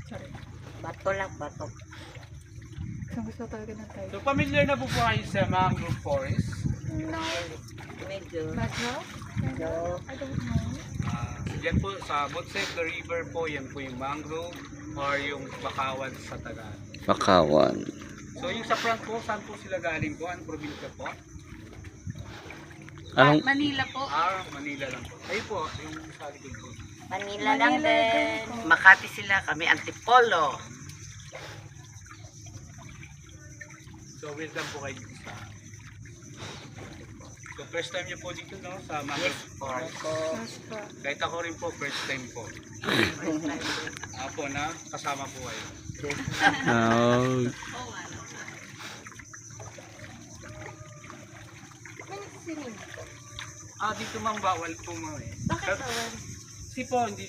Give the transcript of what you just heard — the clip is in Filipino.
Sorry. Bato lang, bato. Gusto talaga ng tayo. So, familiar na po po kayo sa mangrove forest? No. Medyo. But no? No. I don't know. Yan po, sa Montseco River po, yan po yung mangrove or yung bakawan sa Tagalog. Bakawan. So, yung sa front po, saan po sila galing po? Anong probinsya po? Anong Manila po. Manila lang po. Ayun po, yung sa likod po. Manila lang Manila din. din. Makati sila, kami Antipolo. So, welcome po kayo dito sa... So, first time niyo po dito, no? Sa mangrove forest. Mas pa. Kahit ako rin po, first time po. Apo na, kasama po kayo. oh, Dito mang bawal po mo eh. Bakit bawal? Kasi po, hindi,